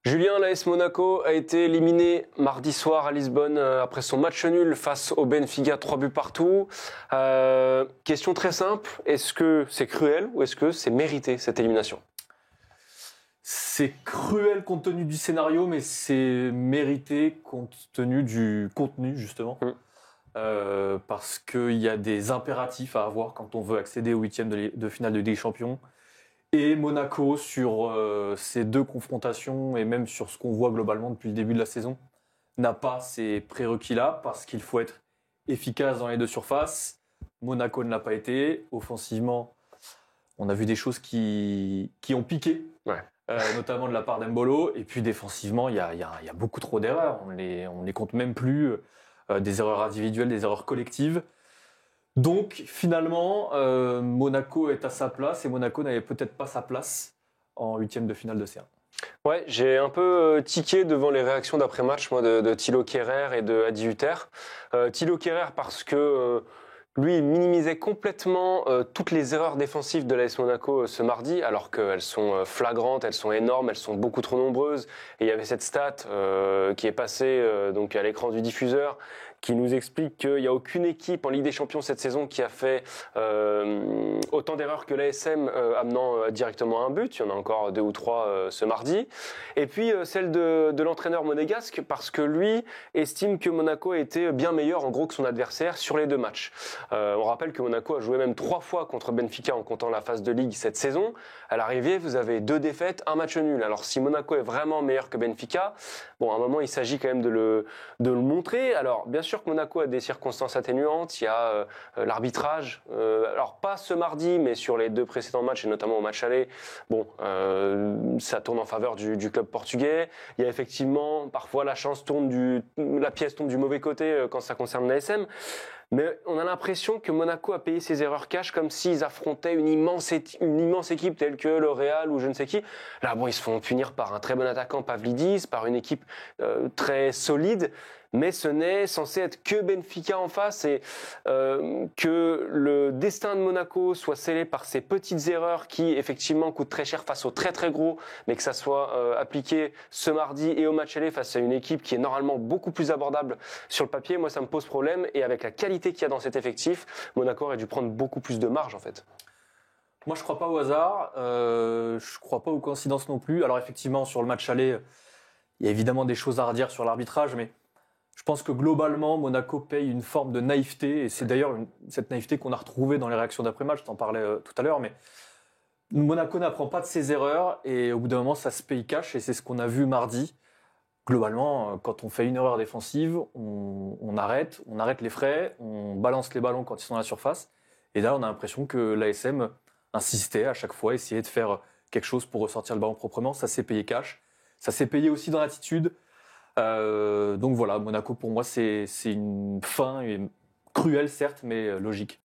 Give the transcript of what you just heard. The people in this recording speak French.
Julien, l'AS Monaco a été éliminé mardi soir à Lisbonne après son match nul face au Benfica, 3 buts partout. Question très simple, est-ce que c'est cruel ou est-ce que c'est mérité cette élimination? C'est cruel compte tenu du scénario, mais c'est mérité compte tenu du contenu, justement. Parce qu'il y a des impératifs à avoir quand on veut accéder au huitième de finale de Ligue des Champions. Et Monaco, sur ces deux confrontations, et même sur ce qu'on voit globalement depuis le début de la saison, n'a pas ces prérequis-là, parce qu'il faut être efficace dans les deux surfaces. Monaco ne l'a pas été. Offensivement, on a vu des choses qui ont piqué. Ouais. Notamment de la part d'Embolo, et puis défensivement, il y a beaucoup trop d'erreurs. On les compte même plus, des erreurs individuelles, des erreurs collectives. Donc finalement, Monaco est à sa place, et Monaco n'avait peut-être pas sa place en huitième de finale de C1. Ouais, j'ai un peu tiqué devant les réactions d'après-match, moi, de Thilo Kehrer et de Adi Hutter. Thilo Kehrer parce que lui, il minimisait complètement toutes les erreurs défensives de l'AS Monaco ce mardi, alors qu'elles sont flagrantes, elles sont énormes, elles sont beaucoup trop nombreuses. Et il y avait cette stat qui est passée donc à l'écran du diffuseur, qui nous explique qu'il n'y a aucune équipe en Ligue des Champions cette saison qui a fait autant d'erreurs que l'ASM amenant directement à un but. Il y en a encore 2 ou 3 ce mardi. Et puis celle de l'entraîneur monégasque, parce que lui estime que Monaco a été bien meilleur en gros que son adversaire sur les 2 matchs. On rappelle que Monaco a joué même 3 fois contre Benfica en comptant la phase de Ligue cette saison. À l'arrivée, vous avez 2 défaites, 1 match nul. Alors si Monaco est vraiment meilleur que Benfica, bon, à un moment il s'agit quand même de le montrer. Alors bien sûr que Monaco a des circonstances atténuantes, il y a l'arbitrage, alors pas ce mardi, mais sur les 2 précédents matchs, et notamment au match aller, bon, ça tourne en faveur du club portugais. Il y a effectivement, parfois la pièce tombe du mauvais côté quand ça concerne l'ASM. Mais on a l'impression que Monaco a payé ses erreurs cash comme s'ils affrontaient une immense équipe telle que le Real ou je ne sais qui. Là, bon, ils se font punir par un très bon attaquant, Pavlidis, par une équipe très solide, mais ce n'est censé être que Benfica en face, et que le destin de Monaco soit scellé par ces petites erreurs qui effectivement coûtent très cher face aux très très gros, mais que ça soit appliqué ce mardi et au match aller face à une équipe qui est normalement beaucoup plus abordable sur le papier, moi ça me pose problème. Et avec la qualité qu'il y a dans cet effectif, Monaco aurait dû prendre beaucoup plus de marge en fait. Moi, je crois pas au hasard, je crois pas aux coïncidences non plus. Alors effectivement, sur le match aller, il y a évidemment des choses à redire sur l'arbitrage, mais je pense que globalement, Monaco paye une forme de naïveté, et c'est d'ailleurs cette naïveté qu'on a retrouvée dans les réactions d'après-match, je t'en parlais tout à l'heure, mais Monaco n'apprend pas de ses erreurs, et au bout d'un moment, ça se paye cash, et c'est ce qu'on a vu mardi. Globalement, quand on fait une erreur défensive, on arrête les frais, on balance les ballons quand ils sont à la surface, et là, on a l'impression que l'ASM insistait à chaque fois, essayait de faire quelque chose pour ressortir le ballon proprement. Ça s'est payé cash, ça s'est payé aussi dans l'attitude. Donc voilà, Monaco pour moi c'est une fin cruelle certes, mais logique.